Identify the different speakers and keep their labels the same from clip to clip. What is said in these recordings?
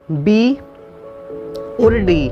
Speaker 1: B और D,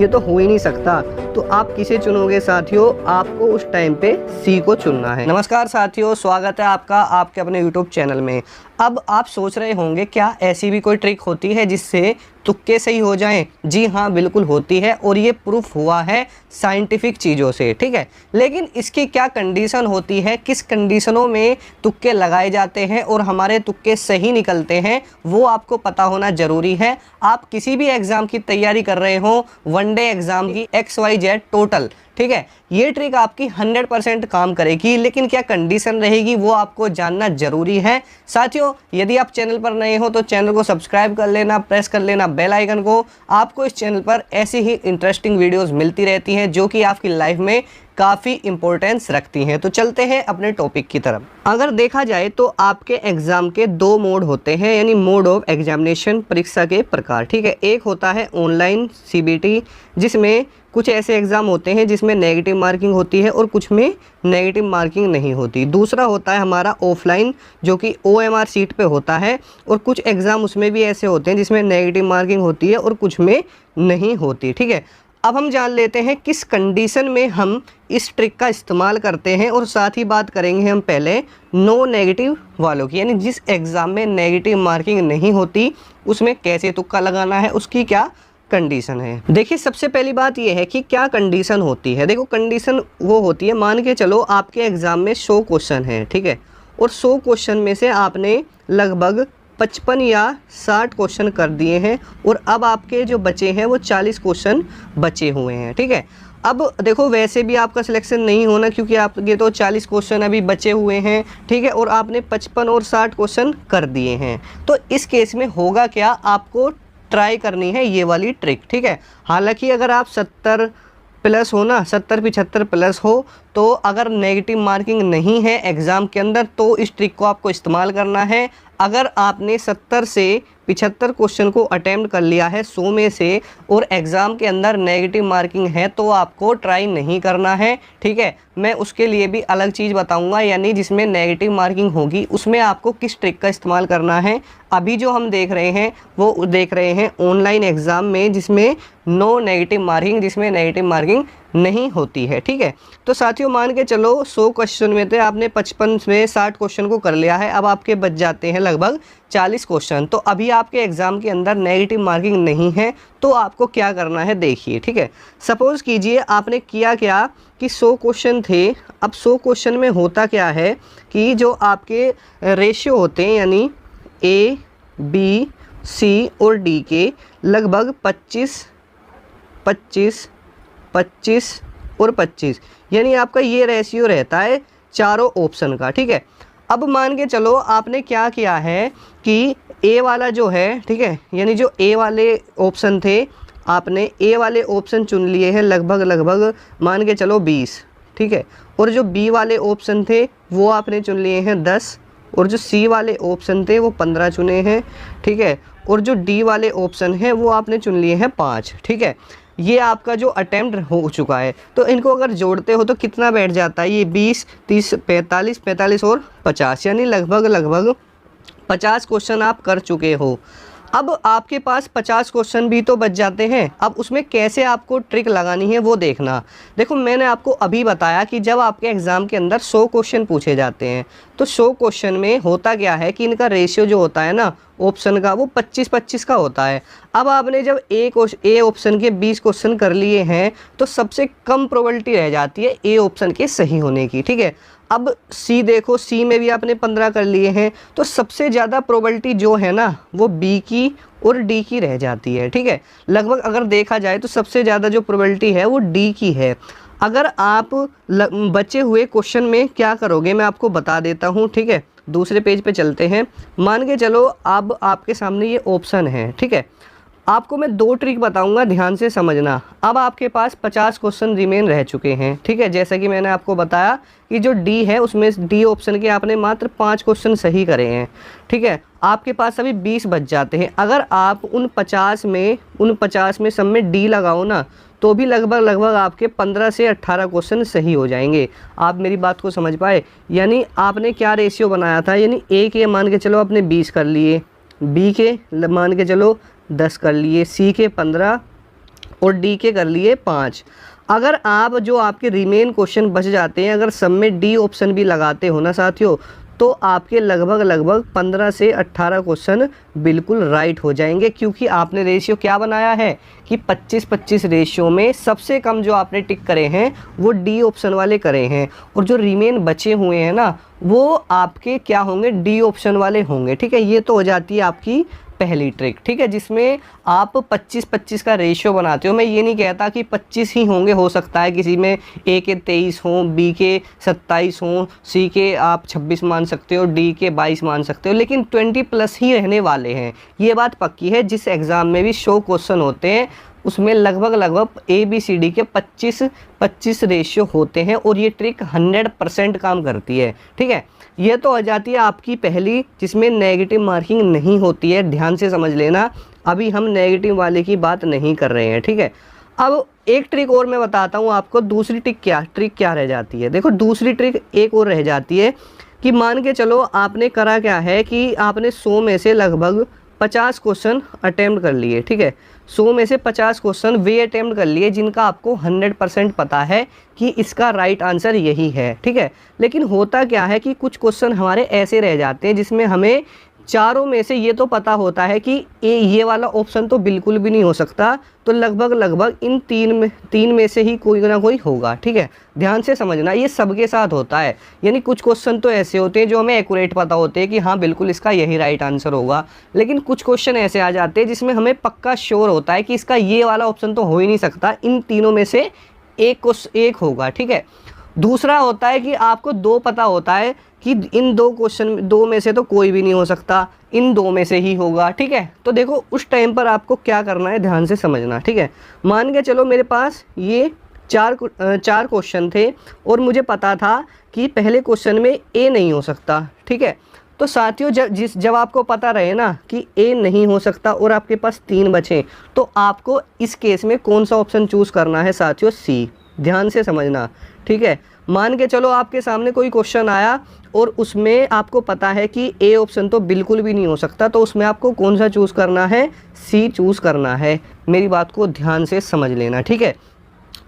Speaker 1: ये तो हो ही नहीं सकता। तो आप किसे चुनोगे साथियों? आपको उस टाइम पे सी को चुनना है। नमस्कार साथियों, स्वागत है आपका आपके अपने यूट्यूब चैनल में। अब आप सोच रहे होंगे क्या ऐसी भी कोई ट्रिक होती है जिससे तुक्के सही हो जाएं? जी हाँ, बिल्कुल होती है और ये प्रूफ हुआ है साइंटिफिक चीज़ों से, ठीक है। लेकिन इसकी क्या कंडीशन होती है, किस कंडीशनों में तुक्के लगाए जाते हैं और हमारे तुक्के सही निकलते हैं, वो आपको पता होना ज़रूरी है। आप किसी भी एग्ज़ाम की तैयारी कर रहे हो, वनडे एग्ज़ाम की, XYZ टोटल, ठीक है, ये ट्रिक आपकी 100% काम करेगी। लेकिन क्या कंडीशन रहेगी वो आपको जानना जरूरी है। साथियों, यदि आप चैनल पर नए हो तो चैनल को सब्सक्राइब कर लेना, प्रेस कर लेना बेल आइकन को। आपको इस चैनल पर ऐसी ही इंटरेस्टिंग वीडियोस मिलती रहती हैं जो कि आपकी लाइफ में काफ़ी इंपॉर्टेंस रखती हैं। तो चलते हैं अपने टॉपिक की तरफ। अगर देखा जाए तो आपके एग्ज़ाम के दो मोड होते हैं, यानी मोड ऑफ एग्जामिनेशन, परीक्षा के प्रकार, ठीक है। एक होता है ऑनलाइन CBT, जिसमें कुछ ऐसे एग्ज़ाम होते हैं जिसमें नेगेटिव मार्किंग होती है और कुछ में नेगेटिव मार्किंग नहीं होती। दूसरा होता है हमारा ऑफलाइन, जो कि OMR सीट पे होता है, और कुछ एग्ज़ाम उसमें भी ऐसे होते हैं जिसमें नेगेटिव मार्किंग होती है और कुछ में नहीं होती, ठीक है। अब हम जान लेते हैं किस कंडीशन में हम इस ट्रिक का इस्तेमाल करते हैं, और साथ ही बात करेंगे हम पहले नो नेगेटिव वालों की, यानी जिस एग्ज़ाम में नेगेटिव मार्किंग नहीं होती उसमें कैसे तुक्का लगाना है, उसकी क्या कंडीशन है। देखिए, सबसे पहली बात यह है कि क्या कंडीशन होती है। देखो, कंडीशन वो होती है, मान के चलो आपके एग्ज़ाम में 100 क्वेश्चन है, ठीक है, और 100 क्वेश्चन में से आपने लगभग 55 या 60 क्वेश्चन कर दिए हैं, और अब आपके जो बचे हैं वो 40 क्वेश्चन बचे हुए हैं, ठीक है। अब देखो, वैसे भी आपका सिलेक्शन नहीं होना, क्योंकि आपके तो 40 क्वेश्चन अभी बचे हुए हैं, ठीक है, और आपने 55 और 60 क्वेश्चन कर दिए हैं। तो इस केस में होगा क्या, आपको ट्राई करनी है ये वाली ट्रिक, ठीक है। हालांकि अगर आप 70 प्लस हो ना, 70-75 प्लस हो, तो अगर नेगेटिव मार्किंग नहीं है एग्ज़ाम के अंदर तो इस ट्रिक को आपको इस्तेमाल करना है। अगर आपने 70 से 75 क्वेश्चन को अटेम्प्ट कर लिया है 100 में से, और एग्ज़ाम के अंदर नेगेटिव मार्किंग है, तो आपको ट्राई नहीं करना है, ठीक है। मैं उसके लिए भी अलग चीज़ बताऊंगा, यानी जिसमें नेगेटिव मार्किंग होगी उसमें आपको किस ट्रिक का इस्तेमाल करना है। अभी जो हम देख रहे हैं वो देख रहे हैं ऑनलाइन एग्ज़ाम में, जिसमें नो नेगेटिव मार्किंग, जिसमें नेगेटिव मार्किंग नहीं होती है, ठीक है। तो साथियों, मान के चलो 100 क्वेश्चन में थे, आपने 55 में 60 क्वेश्चन को कर लिया है, अब आपके बच जाते हैं लगभग 40 क्वेश्चन। तो अभी आपके एग्ज़ाम के अंदर नेगेटिव मार्किंग नहीं है, तो आपको क्या करना है देखिए, ठीक है। सपोज़ कीजिए आपने किया क्या कि 100 क्वेश्चन थे। अब 100 क्वेश्चन में होता क्या है कि जो आपके रेशियो होते हैं, यानी A, B, C और D के लगभग 25, 25, 25 और 25, यानी आपका ये रेशियो रहता है चारों ऑप्शन का, ठीक है। अब मान के चलो आपने क्या किया है कि A वाला जो है, ठीक है, यानी जो A वाले ऑप्शन थे, आपने A वाले ऑप्शन चुन लिए हैं लगभग मान के चलो 20, ठीक है, और जो B वाले ऑप्शन थे वो आपने चुन लिए हैं 10, और जो C वाले ऑप्शन थे वो 15 चुने हैं, ठीक है, और जो D वाले ऑप्शन हैं वो आपने चुन लिए हैं 5, ठीक है। ये आपका जो अटेम्प्ट हो चुका है, तो इनको अगर जोड़ते हो तो कितना बैठ जाता है, ये 20, 30, 45, 45 और 50, यानी लगभग 50 क्वेश्चन आप कर चुके हो। अब आपके पास 50 क्वेश्चन भी तो बच जाते हैं। अब उसमें कैसे आपको ट्रिक लगानी है वो देखना। देखो, मैंने आपको अभी बताया कि जब आपके एग्ज़ाम के अंदर 100 क्वेश्चन पूछे जाते हैं, तो 100 क्वेश्चन में होता क्या है कि इनका रेशियो जो होता है ना ऑप्शन का, वो 25-25 का होता है। अब आपने जब ए ऑप्शन के 20 क्वेश्चन कर लिए हैं, तो सबसे कम प्रोबेबिलिटी रह जाती है ए ऑप्शन के सही होने की, ठीक है। अब सी देखो, सी में भी आपने 15 कर लिए हैं, तो सबसे ज़्यादा प्रोबेबिलिटी जो है ना वो बी की और डी की रह जाती है, ठीक है। लगभग अगर देखा जाए तो सबसे ज़्यादा जो प्रोबेबिलिटी है वो डी की है। अगर आप बचे हुए क्वेश्चन में क्या करोगे मैं आपको बता देता हूँ, ठीक है। दूसरे पेज पे चलते हैं। मान के चलो अब आपके सामने ये ऑप्शन है, ठीक है। आपको मैं 2 ट्रिक बताऊंगा, ध्यान से समझना। अब आपके पास 50 क्वेश्चन रिमेन रह चुके हैं, ठीक है। जैसा कि मैंने आपको बताया कि जो डी है उसमें डी ऑप्शन के आपने मात्र 5 क्वेश्चन सही करे हैं, ठीक है। आपके पास अभी 20 बच जाते हैं। अगर आप उन 50 में सब में डी लगाओ ना, तो भी लगभग आपके 15 से 18 क्वेश्चन सही हो जाएंगे। आप मेरी बात को समझ पाए? यानी आपने क्या रेशियो बनाया था, यानी ए के मान के चलो आपने 20 कर लिए, बी के मान के चलो 10 कर लिए, सी के 15 और डी के कर लिए 5। अगर आप जो आपके रिमेन क्वेश्चन बच जाते हैं, अगर सब में डी ऑप्शन भी लगाते हो ना साथियों, तो आपके लगभग 15 से 18 क्वेश्चन बिल्कुल राइट हो जाएंगे, क्योंकि आपने रेशियो क्या बनाया है कि 25-25 रेशियो में सबसे कम जो आपने टिक करे हैं वो डी ऑप्शन वाले करे हैं, और जो रिमेन बचे हुए हैं ना वो आपके क्या होंगे, डी ऑप्शन वाले होंगे। ठीक है, ये तो हो जाती है आपकी पहली ट्रिक। ठीक है, जिसमें आप 25-25 का रेशियो बनाते हो। मैं ये नहीं कहता कि 25 ही होंगे, हो सकता है किसी में ए के 23 हों, बी के 27 हों, सी के आप 26 मान सकते हो, डी के 22 मान सकते हो, लेकिन 20+ ही रहने वाले हैं, ये बात पक्की है। जिस एग्ज़ाम में भी 100 क्वेश्चन होते हैं उसमें लगभग ABCD के 25-25 रेशियो होते हैं, और ये ट्रिक 100% काम करती है। ठीक है, ये तो हो जाती है आपकी पहली, जिसमें नेगेटिव मार्किंग नहीं होती है, ध्यान से समझ लेना। अभी हम नेगेटिव वाले की बात नहीं कर रहे हैं। ठीक है, अब एक ट्रिक और मैं बताता हूँ आपको। दूसरी ट्रिक क्या रह जाती है, देखो दूसरी ट्रिक एक और रह जाती है कि मान के चलो आपने करा क्या है कि आपने 100 में से लगभग 50 क्वेश्चन अटेम्प्ट कर लिए। ठीक है, 100 में से 50 क्वेश्चन वे अटेम्प्ट कर लिए जिनका आपको 100% पता है कि इसका राइट आंसर यही है। ठीक है, लेकिन होता क्या है कि कुछ क्वेश्चन हमारे ऐसे रह जाते हैं जिसमें हमें चारों में से ये तो पता होता है कि ये वाला ऑप्शन तो बिल्कुल भी नहीं हो सकता, तो लगभग इन तीन में से ही कोई ना कोई होगा। ठीक है, ध्यान से समझना, ये सबके साथ होता है। यानी कुछ क्वेश्चन तो ऐसे होते हैं जो हमें एक्यूरेट पता होते हैं कि हाँ बिल्कुल इसका यही राइट आंसर होगा, लेकिन कुछ क्वेश्चन ऐसे आ जाते हैं जिसमें हमें पक्का श्योर होता है कि इसका ये वाला ऑप्शन तो हो ही नहीं सकता, इन तीनों में से एक होगा। ठीक है, दूसरा होता है कि आपको 2 पता होता है कि इन 2 में से तो कोई भी नहीं हो सकता, इन 2 में से ही होगा। ठीक है, तो देखो उस टाइम पर आपको क्या करना है, ध्यान से समझना। ठीक है, मान के चलो मेरे पास ये 4 क्वेश्चन थे और मुझे पता था कि पहले क्वेश्चन में ए नहीं हो सकता। ठीक है, तो साथियों जब आपको पता रहे ना कि ए नहीं हो सकता और आपके पास 3 बचे, तो आपको इस केस में कौन सा ऑप्शन चूज़ करना है साथियों, सी। ध्यान से समझना। ठीक है, मान के चलो आपके सामने कोई क्वेश्चन आया और उसमें आपको पता है कि ए ऑप्शन तो बिल्कुल भी नहीं हो सकता, तो उसमें आपको कौन सा चूज़ करना है, सी चूज़ करना है। मेरी बात को ध्यान से समझ लेना। ठीक है,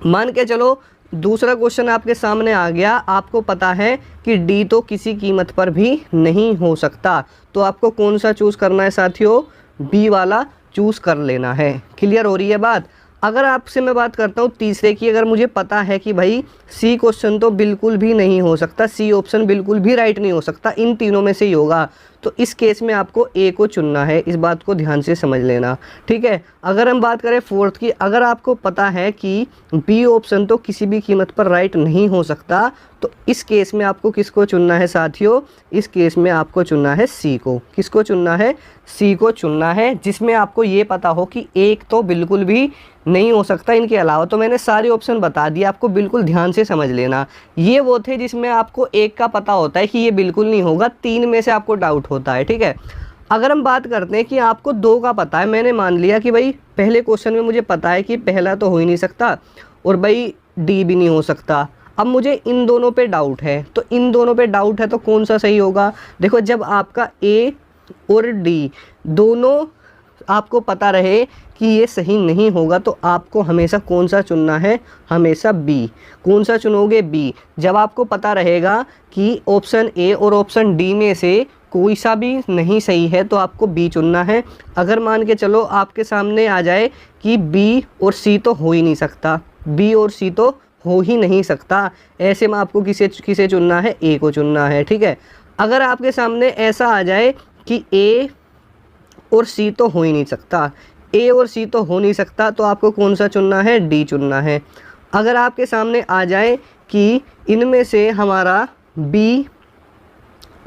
Speaker 1: मान के चलो दूसरा क्वेश्चन आपके सामने आ गया, आपको पता है कि डी तो किसी कीमत पर भी नहीं हो सकता, तो आपको कौन सा चूज़ करना है साथियों, बी वाला चूज़ कर लेना है। क्लियर हो रही है बात। अगर आपसे मैं बात करता हूँ तीसरे की, अगर मुझे पता है कि भाई सी क्वेश्चन तो बिल्कुल भी नहीं हो सकता, सी ऑप्शन बिल्कुल भी राइट नहीं हो सकता, इन तीनों में से ही होगा, तो इस केस में आपको ए को चुनना है। इस बात को ध्यान से समझ लेना। ठीक है, अगर हम बात करें फोर्थ की, अगर आपको पता है कि बी ऑप्शन तो किसी भी कीमत पर राइट नहीं हो सकता, तो इस केस में आपको किसको चुनना है साथियों, इस केस में आपको चुनना है सी को। किसको चुनना है, सी को चुनना है, जिसमें आपको ये पता हो कि एक तो बिल्कुल भी नहीं हो सकता इनके अलावा। तो मैंने सारे ऑप्शन बता दिए, आपको बिल्कुल ध्यान से समझ लेना। ये वो थे जिसमें आपको एक का पता होता है कि ये बिल्कुल नहीं होगा, 3 में से आपको डाउट होता है। ठीक है, अगर हम बात करते हैं कि आपको 2 का पता है, मैंने मान लिया कि भाई पहले क्वेश्चन में मुझे पता है कि पहला तो हो ही नहीं सकता और भाई डी भी नहीं हो सकता, अब मुझे इन दोनों पे डाउट है, तो इन दोनों पे डाउट है तो कौन सा सही होगा। देखो जब आपका ए और डी दोनों आपको पता रहे कि ये सही नहीं होगा, तो आपको हमेशा कौन सा चुनना है, हमेशा बी। कौन सा चुनोगे, बी। जब आपको पता रहेगा कि ऑप्शन ए और ऑप्शन डी में से कोई सा भी नहीं सही है, तो आपको बी चुनना है। अगर मान के चलो आपके सामने आ जाए कि बी और सी तो हो ही नहीं सकता, बी और सी तो हो ही नहीं सकता, ऐसे में आपको किसे चुनना है, ए को चुनना है। ठीक है, अगर आपके सामने ऐसा आ जाए कि ए और सी तो हो ही नहीं सकता, ए और सी तो हो नहीं सकता, तो आपको कौन सा चुनना है, डी चुनना है। अगर आपके सामने आ जाए कि इनमें से हमारा बी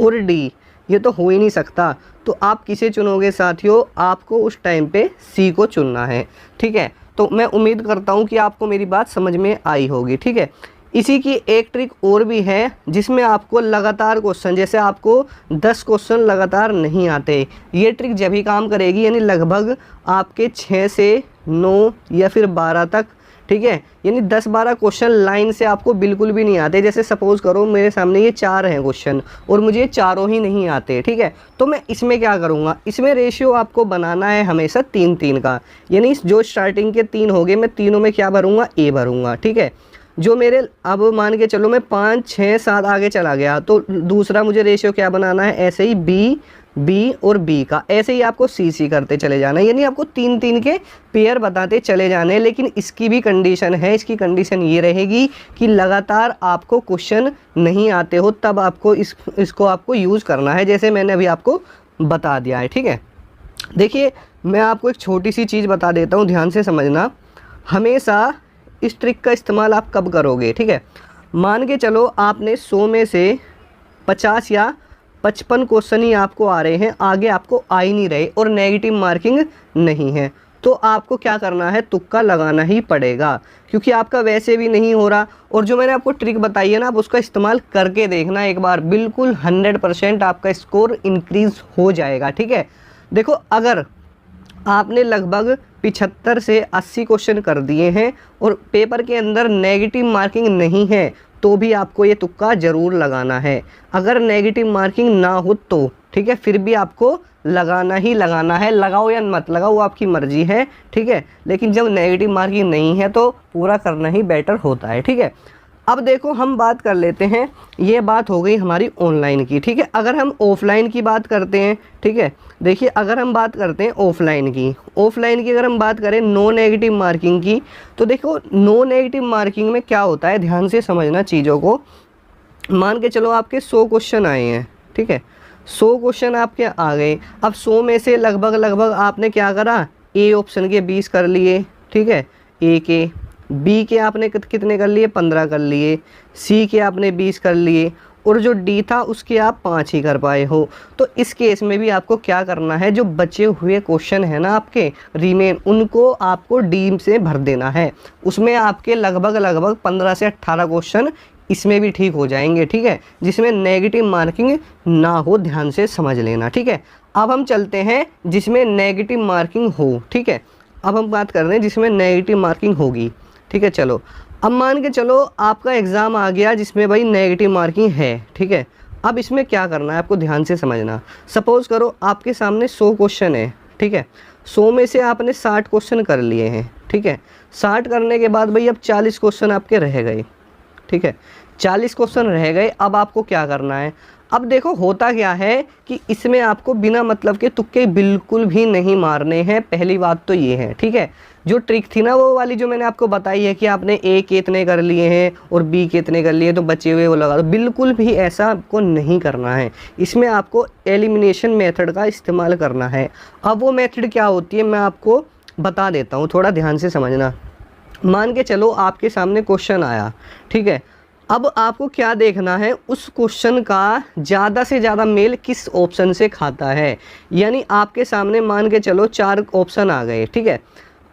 Speaker 1: और डी ये तो हो ही नहीं सकता, तो आप किसे चुनोगे साथियों, आपको उस टाइम पे सी को चुनना है। ठीक है, तो मैं उम्मीद करता हूँ कि आपको मेरी बात समझ में आई होगी। ठीक है, इसी की एक ट्रिक और भी है जिसमें आपको लगातार क्वेश्चन, जैसे आपको 10 क्वेश्चन लगातार नहीं आते, ये ट्रिक जब भी काम करेगी, यानी लगभग आपके 6 से 9 या फिर 12 तक, ठीक है। यानी 10-12 क्वेश्चन लाइन से आपको बिल्कुल भी नहीं आते। जैसे सपोज़ करो मेरे सामने ये 4 हैं क्वेश्चन और मुझे ये चारों ही नहीं आते, ठीक है। तो मैं इसमें क्या करूँगा, इसमें रेशियो आपको बनाना है हमेशा 3-3 का। यानी जो स्टार्टिंग के 3 हो गए, मैं तीनों में क्या भरूँगा, ए भरूँगा, ठीक है। जो मेरे अब मान के चलो मैं 5, 6, 7 आगे चला गया, तो दूसरा मुझे रेशियो क्या बनाना है, ऐसे ही बी और बी का, ऐसे ही आपको सी करते चले जाना है। यानी आपको 3-3 के पेयर बताते चले जाने हैं। लेकिन इसकी भी कंडीशन है, इसकी कंडीशन ये रहेगी कि लगातार आपको क्वेश्चन नहीं आते हो, तब आपको इसको आपको यूज़ करना है, जैसे मैंने अभी आपको बता दिया है, ठीक है। देखिए मैं आपको एक छोटी सी चीज़ बता देता हूँ, ध्यान से समझना। हमेशा इस ट्रिक का इस्तेमाल आप कब करोगे, ठीक है। मान के चलो आपने 100 में से 50 या 55 क्वेश्चन ही आपको आ रहे हैं, आगे आपको आ ही नहीं रहे और नेगेटिव मार्किंग नहीं है, तो आपको क्या करना है, तुक्का लगाना ही पड़ेगा, क्योंकि आपका वैसे भी नहीं हो रहा। और जो मैंने आपको ट्रिक बताई है ना, आप उसका इस्तेमाल करके देखना एक बार, बिल्कुल 100% आपका स्कोर इंक्रीज़ हो जाएगा, ठीक है। देखो अगर आपने लगभग 75 से 80 क्वेश्चन कर दिए हैं और पेपर के अंदर नेगेटिव मार्किंग नहीं है, तो भी आपको ये तुक्का ज़रूर लगाना है। अगर नेगेटिव मार्किंग ना हो तो ठीक है, फिर भी आपको लगाना ही लगाना है। लगाओ या मत लगाओ वो आपकी मर्ज़ी है, ठीक है। लेकिन जब नेगेटिव मार्किंग नहीं है तो पूरा करना ही बेटर होता है, ठीक है। अब देखो हम बात कर लेते हैं, ये बात हो गई हमारी ऑनलाइन की, ठीक है। अगर हम ऑफ़लाइन की बात करते हैं, ठीक है, देखिए अगर हम बात करते हैं ऑफ़लाइन की अगर हम बात करें नो नेगेटिव मार्किंग की, तो देखो नो नेगेटिव मार्किंग में क्या होता है, ध्यान से समझना चीज़ों को। मान के चलो आपके 100 क्वेश्चन आए हैं, ठीक है, 100 क्वेश्चन आपके आ गए। अब 100 में से लगभग आपने क्या करा, ए ऑप्शन के 20 कर लिए, ठीक है, ए के। बी के आपने कितने कर लिए, 15 कर लिए। सी के आपने 20 कर लिए और जो डी था उसके आप 5 ही कर पाए हो। तो इस केस में भी आपको क्या करना है, जो बचे हुए क्वेश्चन है ना आपके रिमेन, उनको आपको डी से भर देना है। उसमें आपके लगभग 15 से 18 क्वेश्चन इसमें भी ठीक हो जाएंगे, ठीक है, जिसमें नेगेटिव मार्किंग ना हो, ध्यान से समझ लेना, ठीक है। अब हम चलते हैं जिसमें नेगेटिव मार्किंग हो, ठीक है। अब हम बात कर रहे हैं जिसमें नेगेटिव मार्किंग होगी, ठीक है। चलो अब मान के चलो आपका एग्ज़ाम आ गया जिसमें भाई नेगेटिव मार्किंग है, ठीक है। अब इसमें क्या करना है आपको ध्यान से समझना। सपोज़ करो आपके सामने 100 क्वेश्चन है, ठीक है, 100 में से आपने 60 क्वेश्चन कर लिए हैं, ठीक है। 60 करने के बाद भाई अब 40 क्वेश्चन आपके रह गए, ठीक है, 40 क्वेश्चन रह गए। अब आपको क्या करना है, अब देखो होता क्या है कि इसमें आपको बिना मतलब के तुक्के बिल्कुल भी नहीं मारने हैं, पहली बात तो ये है, ठीक है। जो ट्रिक थी ना वो वाली जो मैंने आपको बताई है कि आपने ए के इतने कर लिए हैं और बी के इतने कर लिए तो बचे हुए वो लगा दो, बिल्कुल भी ऐसा आपको नहीं करना है। इसमें आपको एलिमिनेशन मेथड का इस्तेमाल करना है। अब वो मेथड क्या होती है मैं आपको बता देता हूँ, थोड़ा ध्यान से समझना। मान के चलो आपके सामने क्वेश्चन आया, ठीक है। अब आपको क्या देखना है, उस क्वेश्चन का ज़्यादा से ज़्यादा मेल किस ऑप्शन से खाता है। यानी आपके सामने मान के चलो 4 ऑप्शन आ गए, ठीक है,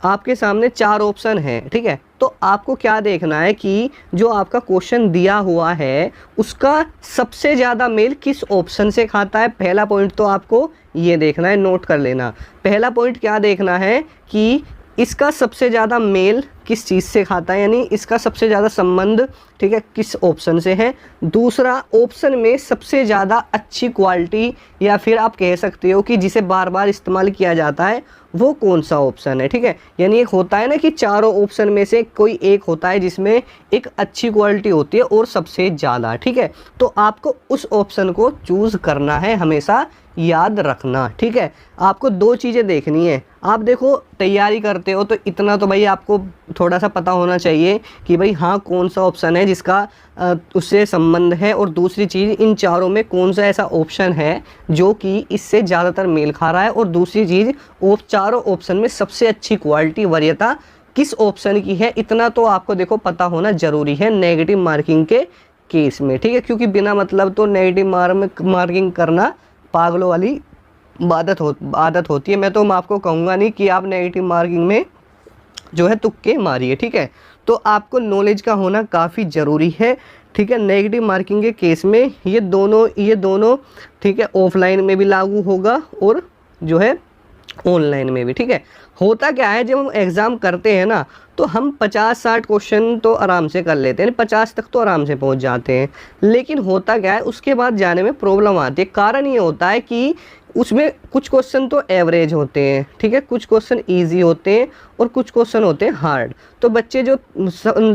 Speaker 1: आपके सामने 4 ऑप्शन हैं, ठीक है। तो आपको क्या देखना है कि जो आपका क्वेश्चन दिया हुआ है उसका सबसे ज़्यादा मेल किस ऑप्शन से खाता है। पहला पॉइंट तो आपको ये देखना है, नोट कर लेना। पहला पॉइंट क्या देखना है कि इसका सबसे ज़्यादा मेल किस चीज़ से खाता है, यानी इसका सबसे ज़्यादा संबंध, ठीक है, किस ऑप्शन से है। दूसरा, ऑप्शन में सबसे ज़्यादा अच्छी क्वालिटी या फिर आप कह सकते हो कि जिसे बार बार इस्तेमाल किया जाता है वो कौन सा ऑप्शन है, ठीक है। यानी एक होता है ना कि चारों ऑप्शन में से कोई एक होता है जिसमें एक अच्छी क्वालिटी होती है और सबसे ज़्यादा, ठीक है। तो आपको उस ऑप्शन को चूज़ करना है, हमेशा याद रखना, ठीक है। आपको 2 चीज़ें देखनी है। आप देखो तैयारी करते हो तो इतना तो भाई आपको थोड़ा सा पता होना चाहिए कि भाई हाँ कौन सा ऑप्शन है जिसका उससे संबंध है, और दूसरी चीज़ इन चारों में कौन सा ऐसा ऑप्शन है जो कि इससे ज़्यादातर मेल खा रहा है, और दूसरी चीज़ वो चारों ऑप्शन में सबसे अच्छी क्वालिटी वरीयता किस ऑप्शन की है। इतना तो आपको देखो पता होना ज़रूरी है नेगेटिव मार्किंग के केस में, ठीक है। क्योंकि बिना मतलब तो नेगेटिव मार्किंग करना पागलों वाली आदत होती है। मैं तो आपको कहूँगा नहीं कि आप नेगेटिव मार्किंग में जो है तुक्के मारिए, ठीक है। तो आपको नॉलेज का होना काफ़ी ज़रूरी है, ठीक है। नेगेटिव मार्किंग के केस में ये दोनों ठीक है, ऑफलाइन में भी लागू होगा और जो है ऑनलाइन में भी, ठीक है। होता क्या है, जब हम एग्ज़ाम करते हैं ना तो हम 50-60 क्वेश्चन तो आराम से कर लेते हैं, 50 तक तो आराम से पहुंच जाते हैं। लेकिन होता क्या है, उसके बाद जाने में प्रॉब्लम आती है। कारण ये होता है कि उसमें कुछ क्वेश्चन तो एवरेज होते हैं, ठीक है, कुछ क्वेश्चन इजी होते हैं और कुछ क्वेश्चन होते हैं हार्ड। तो बच्चे जो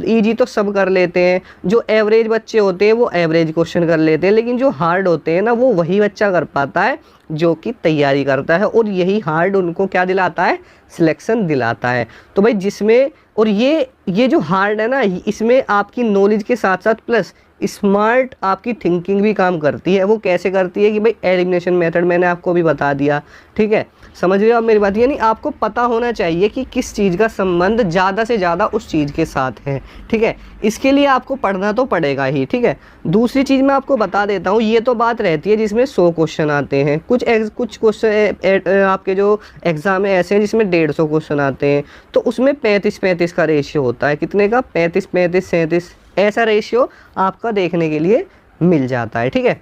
Speaker 1: इजी तो सब कर लेते हैं, जो एवरेज बच्चे होते हैं वो एवरेज क्वेश्चन कर लेते हैं, लेकिन जो हार्ड होते हैं ना वो वही बच्चा कर पाता है जो कि तैयारी करता है। और यही हार्ड उनको क्या दिलाता है, सिलेक्शन दिलाता है। तो भाई जिसमें, और ये जो हार्ड है ना, इसमें आपकी नॉलेज के साथ साथ प्लस स्मार्ट आपकी थिंकिंग भी काम करती है। वो कैसे करती है कि भाई एलिमिनेशन मेथड मैंने आपको भी बता दिया, ठीक है, समझ रहे हो आप मेरी बात। यानी आपको पता होना चाहिए कि किस चीज़ का संबंध ज़्यादा से ज़्यादा उस चीज़ के साथ है, ठीक है। इसके लिए आपको पढ़ना तो पड़ेगा ही, ठीक है। दूसरी चीज़ मैं आपको बता देता हूँ, ये तो बात रहती है जिसमें 100 क्वेश्चन आते हैं, कुछ क्वेश्चन आपके जो एग्ज़ाम है ऐसे हैं जिसमें 150 क्वेश्चन आते हैं। तो उसमें 35-35 का रेशियो होता है, कितने का, 35-35, 37, ऐसा रेशियो आपका देखने के लिए मिल जाता है, ठीक है।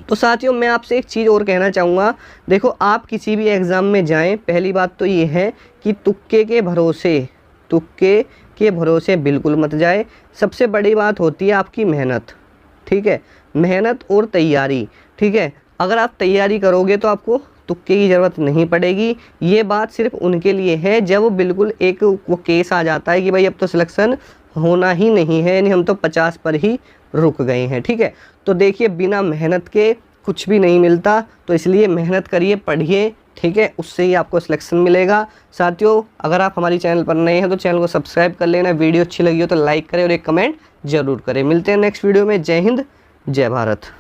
Speaker 1: तो साथियों मैं आपसे एक चीज़ और कहना चाहूँगा, देखो आप किसी भी एग्ज़ाम में जाएं, पहली बात तो ये है कि तुक्के के भरोसे बिल्कुल मत जाए। सबसे बड़ी बात होती है आपकी मेहनत, ठीक है, मेहनत और तैयारी, ठीक है। अगर आप तैयारी करोगे तो आपको तुक्के की ज़रूरत नहीं पड़ेगी। ये बात सिर्फ उनके लिए है जब बिल्कुल एक वो केस आ जाता है कि भाई अब तो सिलेक्शन होना ही नहीं है, यानी हम तो 50 पर ही रुक गए हैं, ठीक है। तो देखिए बिना मेहनत के कुछ भी नहीं मिलता, तो इसलिए मेहनत करिए, पढ़िए, ठीक है, उससे ही आपको सिलेक्शन मिलेगा। साथियों अगर आप हमारी चैनल पर नए हैं तो चैनल को सब्सक्राइब कर लेना, वीडियो अच्छी लगी हो तो लाइक करें और एक कमेंट जरूर करें। मिलते हैं नेक्स्ट वीडियो में। जय हिंद, जय भारत।